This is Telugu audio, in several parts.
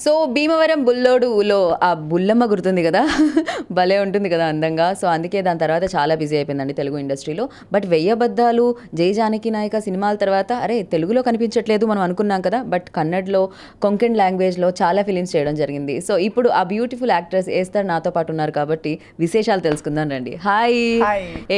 సో భీమవరం బుల్లోడులో ఆ బుల్లమ్మ గుర్తుంది కదా, భలే ఉంటుంది కదా అందంగా. సో అందుకే దాని తర్వాత చాలా బిజీ అయిపోయిందండి తెలుగు ఇండస్ట్రీలో. బట్ వెయ్యబద్దాలు, జై జానకి నాయక సినిమాల తర్వాత అరే తెలుగులో కనిపించట్లేదు మనం అనుకున్నాం కదా, బట్ కన్నడలో, కొంకణ్ లాంగ్వేజ్లో చాలా ఫిలిమ్స్ చేయడం జరిగింది. సో ఇప్పుడు ఆ బ్యూటిఫుల్ యాక్ట్రెస్ ఏస్తారు నాతో పాటు ఉన్నారు కాబట్టి విశేషాలు తెలుసుకుందాం రండి. Hi.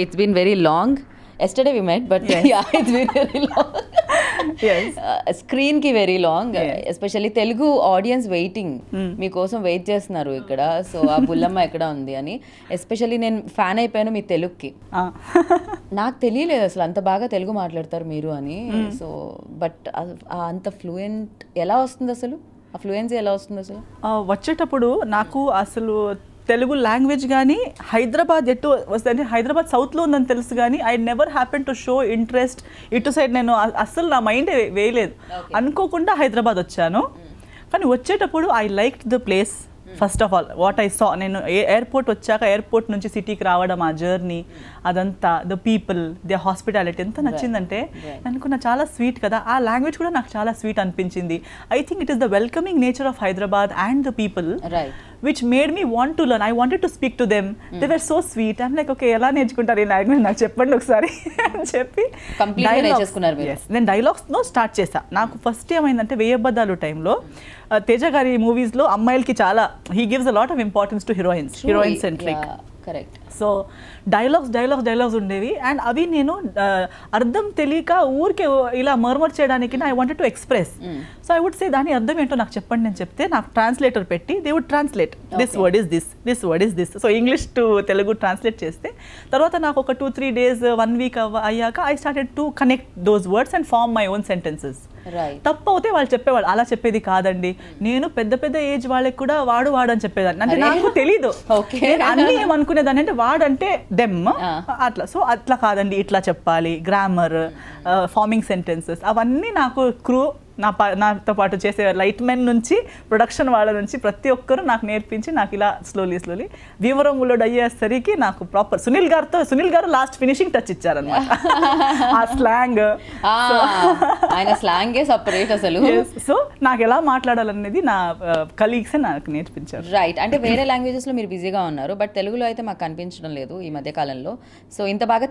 It's been very long. Yesterday we met, but yeah, it's been very long. Yes. Screen ki very long. Yes. Especially Telugu audience waiting. మీకోసం వెయిట్ చేస్తున్నారు ఇక్కడ. సో ఆ బుల్లమ్మ ఎక్కడ ఉంది అని. ఎస్పెషల్లీ నేను ఫ్యాన్ అయిపోయాను మీ తెలుగుకి. నాకు తెలియలేదు అసలు అంత బాగా తెలుగు మాట్లాడతారు మీరు అని. సో బట్ అంత ఫ్లూయెంట్ ఎలా వస్తుంది అసలు? ఆ ఫ్లూయెన్సీ ఎలా వస్తుంది అసలు? వచ్చేటప్పుడు నాకు అసలు తెలుగు లాంగ్వేజ్ కానీ హైదరాబాద్ ఎటు వస్తుంది, హైదరాబాద్ సౌత్లో ఉందని తెలుసు కానీ I never happen to show interest ఇటు సైడ్. నేను అస్సలు నా మైండ్ వేయలేదు, అనుకోకుండా హైదరాబాద్ వచ్చాను. కానీ వచ్చేటప్పుడు I liked the place. First of all what I saw, నేను ఎయిర్పోర్ట్ వచ్చాక ఎయిర్పోర్ట్ నుంచి సిటీకి రావడం, ఆ జర్నీ అదంతా, ద పీపుల్, ద హాస్పిటాలిటీ ఎంత నచ్చిందంటే అనుకున్న చాలా స్వీట్ కదా. ఆ లాంగ్వేజ్ కూడా నాకు చాలా స్వీట్ అనిపించింది. I think it is the welcoming nature of Hyderabad and the people which made me want to learn. I wanted to speak to them. They were so sweet. I'm like, okay, ఎలా నేర్చుకుంటారు ఈ లాంగ్వేజ్ నాకు చెప్పండి ఒకసారి అని చెప్పి నేను డైలాగ్స్లో స్టార్ట్ చేశా. నాకు ఫస్ట్ ఏమైందంటే వెయ్యబద్దాలు టైంలో తేజ గారి మూవీస్లో అమ్మాయిలకి చాలా he gives a lot of importance to heroine centric. Correct. So dialogues ఉండేవి. అండ్ అవి నేను అర్థం తెలియక ఊరికే ఇలా మర్మర్ చేయడానికి I wanted to express. So I would say దాని అర్థం ఏంటో నాకు చెప్పండి నేను చెప్తే నాకు ట్రాన్స్లేటర్ పెట్టి they would translate this word is this, this word is this. So English to Telugu translate చేస్తే తర్వాత నాకు ఒక 2-3 days 1 week అయ్యాక I started to connect those words and form my own sentences. తప్పు అవుతే వాళ్ళు చెప్పేవాళ్ళు అలా చెప్పేది కాదండి, నేను పెద్ద పెద్ద ఏజ్ వాళ్ళకి కూడా వాడు అని చెప్పేదాన్ని. అంటే నాకు తెలీదు అన్నీ ఏమనుకునేదాన్ని అంటే వాడంటే దెమ్ అట్లా. సో అట్లా కాదండి ఇట్లా చెప్పాలి, గ్రామర్, ఫార్మింగ్ సెంటెన్సెస్ అవన్నీ నాకు నాతో పాటు చేసే లైట్ మెన్ నుంచి ప్రొడక్షన్ వాళ్ళ నుంచి ప్రతి ఒక్కరు నాకు నేర్పించి నాకు ఇలా స్లోలీ భీమవరం బుల్లోడు అయ్యేసరికి నాకు ప్రాపర్ సునీల్ గారు లాస్ట్ ఫినిషింగ్ టచ్ ఇచ్చారనమాట. ఆ స్లాంగ్, ఆయన స్లాంగే సెపరేట్ అసలు. సో నాకు ఎలా మాట్లాడాలనేది నా కలీగ్స్ నాకు నేర్పించారు. రైట్. అంటే వేరే లాంగ్వేజెస్ లో మీరు బిజీగా ఉన్నారు, బట్ తెలుగులో అయితే మాకు కనిపించడం లేదు ఈ మధ్య కాలంలో. సో ఇంత బాగా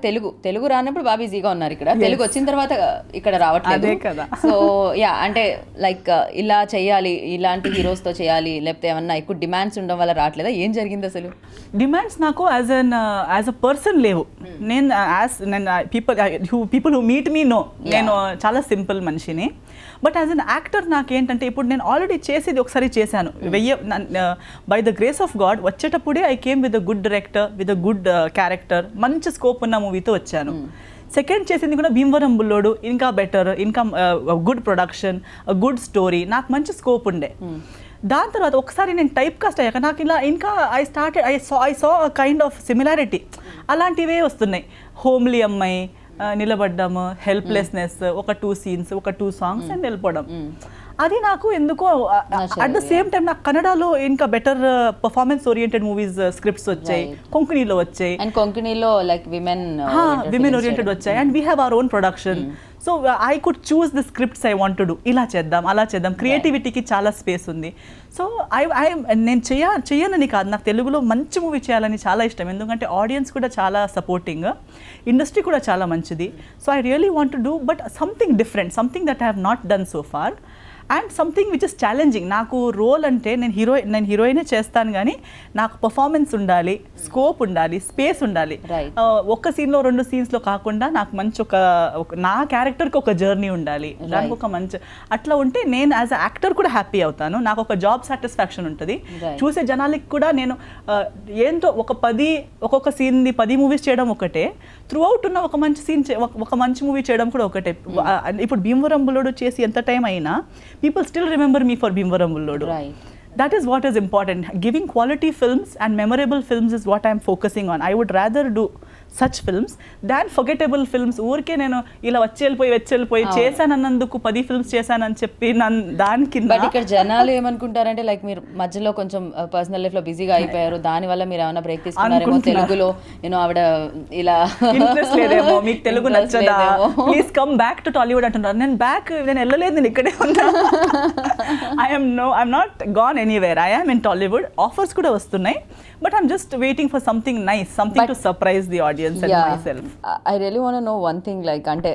తెలుగు రానప్పుడు బాగా బిజీగా ఉన్నారు ఇక్కడ, తెలుగు వచ్చిన తర్వాత ఇక్కడ రావట్లేదు కదా. సో యా, అంటే లైక్ ఇలా చేయాలి, ఇలాంటి హీరోస్ తో చేయాలి, లేకపోతే ఏమన్నా ఎక్కువ డిమాండ్స్ ఉండడం వల్ల రావట్లేదా? ఏం జరిగింది అసలు? డిమాండ్స్ నాకు యాజ్ అ పర్సన్ లేవు. నేను people who meet me know నేను చాలా సింపుల్ మనిషిని. బట్ యాజ్ అన్ యాక్టర్ నాకేంటంటే ఇప్పుడు నేను ఆల్రెడీ చేసేది ఒకసారి చేశాను. By the grace of God వచ్చేటప్పుడే I came with a good director, with a good character, మంచి స్కోప్ ఉన్న మూవీతో వచ్చాను. సెకండ్ చేసింది కూడా భీమవరం బుల్లోడు, ఇంకా బెటర్, ఇంకా గుడ్ ప్రొడక్షన్, గుడ్ స్టోరీ, నాకు మంచి స్కోప్ ఉండే. దాని తర్వాత ఒకసారి నేను టైప్ కాస్ట్ అయ్యాక నాకు ఇలా ఇంకా I saw kind of similarity. అలాంటివే వస్తున్నాయి. హోమ్లీ అమ్మాయి, నిలబడ్డాము, హెల్ప్లెస్నెస్, ఒక 2 scenes, ఒక 2 songs అండ్ వెళ్ళిపోవడం. అది నాకు ఎందుకో అట్ ద సేమ్ టైం నాకు కన్నడలో ఇంకా better performance oriented movies scripts వచ్చాయి, కొంకణిలో వచ్చాయి, అండ్ కొంకణిలో లైక్ విమెన్ ఓరియంటెడ్ వచ్చాయి. And we have our own production. So I could choose the scripts I want to do. ఇలా చేద్దాం, అలా చేద్దాం, క్రియేటివిటీకి చాలా స్పేస్ ఉంది. సో నేను చేయనని కాదు, నాకు తెలుగులో మంచి మూవీ చేయాలని చాలా ఇష్టం. ఎందుకంటే ఆడియన్స్ కూడా చాలా సపోర్టింగ్, ఇండస్ట్రీ కూడా చాలా మంచిది. So I really want to do but something different, something that I have not done so far, and something which is challenging. నాకు రోల్ అంటే నేను హీరోయినే చేస్తాను కానీ నాకు పర్ఫార్మెన్స్ ఉండాలి, స్కోప్ ఉండాలి, స్పేస్ ఉండాలి. ఒక్క సీన్లో 2 scenesలో కాకుండా నాకు మంచి నా క్యారెక్టర్కి ఒక జర్నీ ఉండాలి, దానికి ఒక మంచి అట్లా ఉంటే నేను యాజ్ అ యాక్టర్ కూడా హ్యాపీ అవుతాను. నాకు ఒక జాబ్ సాటిస్ఫాక్షన్ ఉంటుంది. చూసే జనాలకి కూడా నేను ఏంటో ఒక్కొక్క సీన్ది 10 movies చేయడం ఒకటే, త్రూ అవుట్ ఉన్న ఒక మంచి సీన్ ఒక మంచి మూవీ చేయడం కూడా ఒకటే. ఇప్పుడు భీమవరం బుల్లోడు చేసి ఎంత టైం అయినా people still remember me for Bhimvaram Bullodu. Right. That is what is important. Giving quality films and memorable films is what I am focusing on. I would rather do such films than forgettable films. ఊరికే నేను ఇలా వచ్చి వెళ్ళిపోయి చేశానన్నందుకు 10 ఫిల్మ్స్ చేశానని చెప్పి దానికి. బట్ ఇక్కడ జనాలు ఏమనుకుంటారంటే లైక్ మీరు మధ్యలో కొంచెం పర్సనల్ లైఫ్ లో బిజీగా అయిపోయారు, దాని వల్ల మీరు ఏమైనా బ్రేక్ తీసుకున్నారేమో, తెలుగులో ఆవిడ ఇలా ఇంట్రెస్ట్ లేదేమో, మీకు తెలుగు నచ్చదా, please come back to Tollywood అంటున్నారు. నేను వెళ్ళలేదు, నేను ఇక్కడే ఉన్నా. I'm not gone anywhere, I'm in Tollywood. Offers కూడా వస్తున్నాయి, but I'm just waiting for something nice, something to surprise the audience and my I really want to know one thing, like అంటే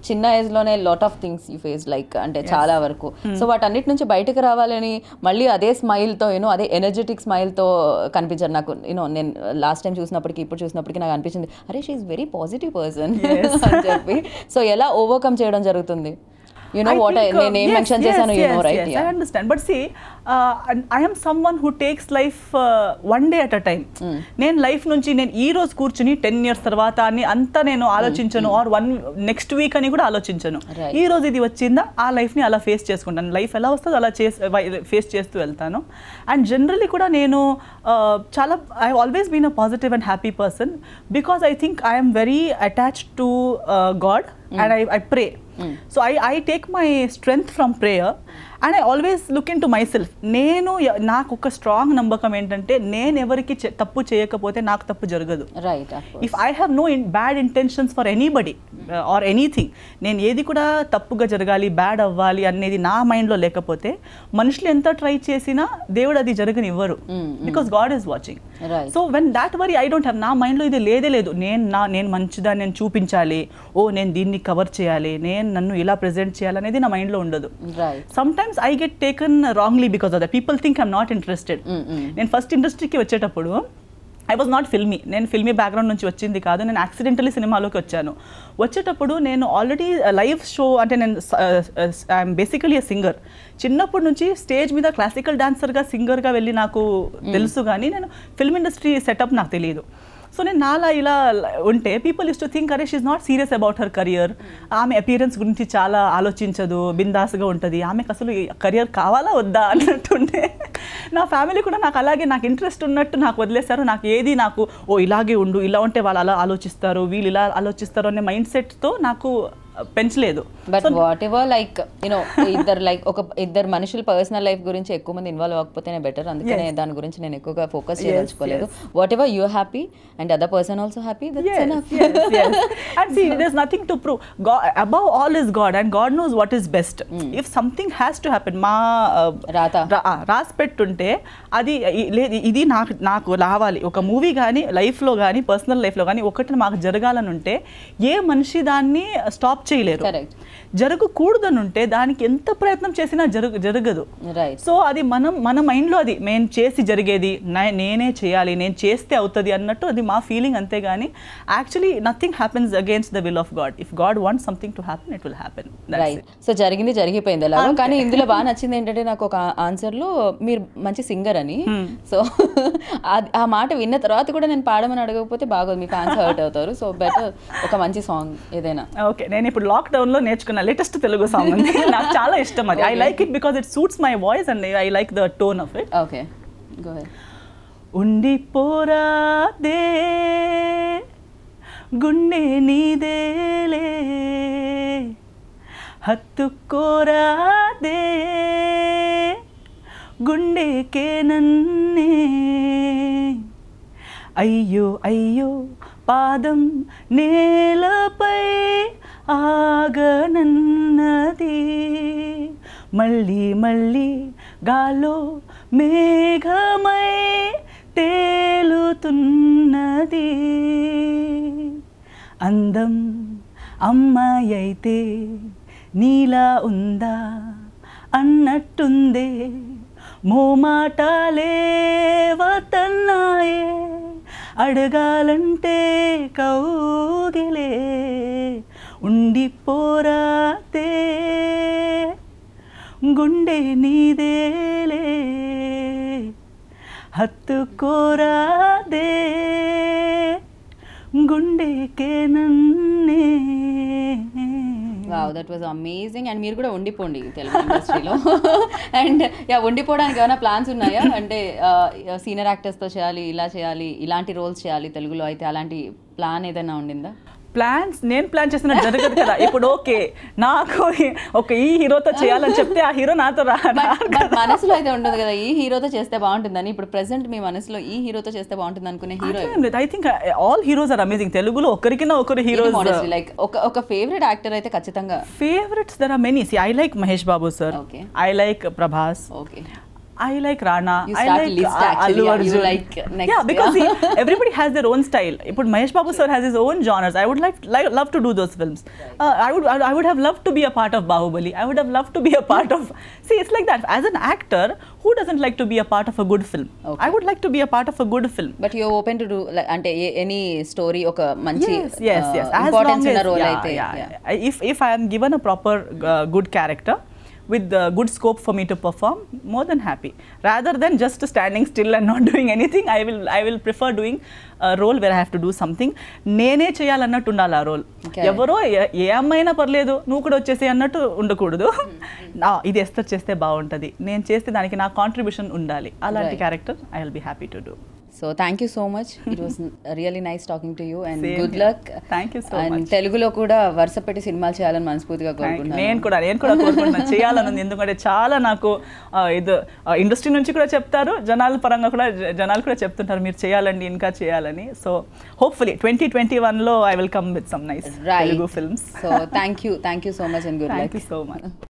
చిన్న ఏజ్ లోనే lot of things you face, like అంటే చాలా వరకు. సో వాటన్నిటి నుంచి బయటకు రావాలని మళ్ళీ అదే స్మైల్ తో అదే ఎనర్జెటిక్ స్మైల్ తో కనిపించారు నాకు. నేను లాస్ట్ టైం చూసినప్పటికీ ఇప్పుడు చూసినప్పటికీ నాకు అనిపించింది, అరే she is very positive person అని చెప్పి. సో ఎలా ఓవర్కమ్ చేయడం జరుగుతుంది? You know what I mention chesanu, you know, right? Yes, I understand. But see, I am someone who takes life one day at a time. నేను లైఫ్ నుంచి నేను ఈ రోజు కూర్చుని 10 years తర్వాత అని అంతా నేను ఆలోచించను, ఆర్ నెక్స్ట్ వీక్ అని కూడా ఆలోచించను. ఈ రోజు ఇది వచ్చిందా, ఆ లైఫ్ని అలా ఫేస్ చేసుకుంటాను. లైఫ్ ఎలా వస్తుందో అలా ఫేస్ చేస్తూ వెళ్తాను. అండ్ జనరలీ కూడా నేను చాలా I always been a positive and happy person, because I think I'm very attached to God and I pray. So I take my strength from prayer and I always look into myself. నాకు ఒక స్ట్రాంగ్ నమ్మకం ఏంటంటే, నేను ఎవరికి తప్పు చేయకపోతే నాకు తప్పు జరగదు. Right. If I have no bad intentions for anybody or anything, నేను ఏది కూడా తప్పుగా జరగాలి, బ్యాడ్ అవ్వాలి అనేది నా మైండ్లో లేకపోతే మనుషులు ఎంత ట్రై చేసినా దేవుడు అది జరగనివ్వరు, because God is watching. So when that worry I don't have, నా మైండ్లో ఇది లేదు నేను మంచిదా, నేను చూపించాలి, నేను దీన్ని కవర్ చేయాలి, నేను నన్ను ఇలా ప్రెజెంట్ చేయాలనేది నా మైండ్లో ఉండదు. Sometimes I get taken wrongly because of that. People think I'm not interested. నేను ఫస్ట్ ఇండస్ట్రీకి వచ్చేటప్పుడు ఐ వాజ్ నాట్ ఫిల్మీ, నేను ఫిల్మీ బ్యాక్గ్రౌండ్ నుంచి వచ్చింది కాదు, నేను యాక్సిడెంటలీ సినిమాలోకి వచ్చేటప్పుడు నేను ఆల్రెడీ లైవ్ షో, అంటే నేను ఐఎమ్ బేసికలీ ఎ సింగర్. చిన్నప్పటి నుంచి స్టేజ్ మీద క్లాసికల్ డాన్సర్గా, సింగర్గా వెళ్ళి నాకు తెలుసు, కానీ నేను ఫిల్మ్ ఇండస్ట్రీ సెటప్ నాకు తెలియదు. సో నేను నాలా ఇలా ఉంటే పీపుల్ యూస్ టు థింక్, అరే she is not serious about her career, ఆమె అపియరెన్స్ గురించి చాలా ఆలోచించదు, బిందాస్గా ఉంటుంది, ఆమెకు అసలు కెరియర్ కావాలా వద్దా అన్నట్టుండే. నా ఫ్యామిలీ కూడా నాకు అలాగే, నాకు ఇంట్రెస్ట్ ఉన్నట్టు నాకు వదిలేస్తారు. నాకు ఇలాగే ఉండు, ఇలా ఉంటే వాళ్ళు అలా ఆలోచిస్తారు, వీళ్ళు ఇలా ఆలోచిస్తారు అనే మైండ్ సెట్తో నాకు పెంచలేదు. బట్ వాట్ ఎవర్ లైక్ ఇద్దరు మనుషుల పర్సనల్ లైఫ్ గురించి ఎక్కువ మంది ఇన్వాల్వ్ అవ్వకపోతేనే బెటర్, అందుకనే దాని గురించి నేను ఎక్కువగా ఫోకస్ చేయదలుచుకోలేదు. Whatever you happy and other person also happy, that's enough. And see, there's nothing to prove. God, above all is God, and God knows what is best. If something has to happen, మా రాసి పెట్టుంటే అది ఇది నాకు రావాలి, ఒక మూవీ కానీ లైఫ్లో కానీ పర్సనల్ లైఫ్లో కానీ ఒకటి మాకు జరగాలని ఉంటే ఏ మనిషి దాన్ని స్టాప్ చేయలేరు. జరగకూడదని ఉంటే దానికి ఎంత ప్రయత్నం చేసినా జరగదు. సో అది మన మైండ్లో అది నేను చేసి జరిగేది, నేనే చేయాలి, నేను చేస్తే అవుతుంది అన్నట్టు అది మా ఫీలింగ్, అంతేగాని actually nothing happens against the will of God. If God wants something to happen, it will happen. So జరిగింది జరిగిపోయింది అలా. కానీ ఇందులో బాగా నచ్చింది ఏంటంటే, నాకు ఒక ఆన్సర్లో మీరు మంచి సింగర్ అని, సో ఆ మాట విన్న తర్వాత కూడా నేను పాడమని అడగకపోతే బాగోదు, మీ ఫ్యాన్స్ హర్ట్ అవుతారు. సో బెటర్ ఒక మంచి సాంగ్ ఏదైనా. ఓకే, నేను ఇప్పుడు లాక్డౌన్లో నేర్చుకున్న లేటెస్ట్ తెలుగు సాంగ్ ఉంది, నాకు చాలా ఇష్టం అది. I like it because it suits my voice and I like the tone of it. Okay, go ahead. ఉండిపోరాదే గుండె నీదేలే, హత్తుకోరాదే గుండెకే నన్నే, అయ్యో అయ్యో పాదం నేలపై ఆగనన్నది, మళ్ళీ మళ్ళీ గాలో మేఘమై తేలుతున్నది, అందం అమ్మాయి అయితే నీలా ఉందా అన్నట్టుందే, మోమాటాలే వతన్నాయే, అడగాలంటే కౌగిలే, ఉండిపోరాతే గుండె నీదేలే, హత్తుకోరాదే గుండెకే నన్నే. Wow, that was amazing. And మీరు కూడా ఉండిపోండి తెలుగు ఇండస్ట్రీలో. అండ్ యా, ఉండిపోవడానికి ఏమైనా ప్లాన్స్ ఉన్నాయా? అంటే సీనియర్ యాక్టర్స్తో చేయాలి, ఇలా చేయాలి, ఇలాంటి రోల్స్ చేయాలి తెలుగులో అయితే, అలాంటి ప్లాన్ ఏదైనా ఉండిందా? ప్లాన్స్ నేను ప్లాన్ చేసిన జరగదు కదా. ఇప్పుడు ఓకే నాకు ఒక ఈ హీరోతో చేయాలని చెప్తే ఆ హీరో నాతో బట్ మనసులో అయితే ఉండదు కదా ఈ హీరోతో చేస్తే బాగుంటుందని. ఇప్పుడు ప్రెసెంట్ మీ మనసులో ఈ హీరోతో చేస్తే బాగుంటుంది అనుకునే hero? I think all heroes are amazing. తెలుగులో ఒకరికినా ఒకరు హీరోస్. లైక్ ఒక ఫేవరెట్ యాక్టర్ అయితే ఖచ్చితంగా. Favourites there are many. I like Mahesh Babu sir, I like Prabhas, I like Rana, I like Allu Arjun. Like next, yeah, because see, everybody has their own style. But Mahesh Babu sir has his own genres. I would love to do those films. I would have loved to be a part of Bahubali. I would have loved to be a part of. See, it's like that. As an actor, who doesn't like to be a part of a good film? I would like to be a part of a good film. But you're open to do like ante any story oka manchi yes. As importance long in as, a role yeah, aithe. Yeah. If I am given a proper good character with good scope for me to perform, more than happy. Rather than just standing still and not doing anything, I will prefer doing a role where I have to do something. నేనే చేయాలన్నట్టు ఉండాలి ఆ రోల్. ఎవరో ఏ అమ్మాయినా పర్లేదు నువ్వు కూడా వచ్చేసి అన్నట్టు ఉండకూడదు. ఇది ఎస్తర్ చేస్తే బాగుంటుంది, నేను చేస్తే దానికి నా కాంట్రిబ్యూషన్ ఉండాలి. అలాంటి character I will be happy to do. So thank you so much. It was really nice talking to you and same good luck. Thank you so much. And Telugulo kuda varsapetti సినిమాలు చేయాలని మనస్ఫూర్తిగా కోరుకుంటున్నాను. నేను కూడా కోరుకుంటున్నాను చేయాలని. ఎందుకంటే చాలా నాకు ఇది ఇండస్ట్రీ నుంచి కూడా చెప్తారు, జనాల పరంగా కూడా జనాలు కూడా చెప్తుంటారు మీరు చేయాలండి ఇంకా చేయాలని. సో హోప్ఫుల్లీ 2021లో I will come with some nice Telugu films. So thank you so much and good luck. Thank you so much.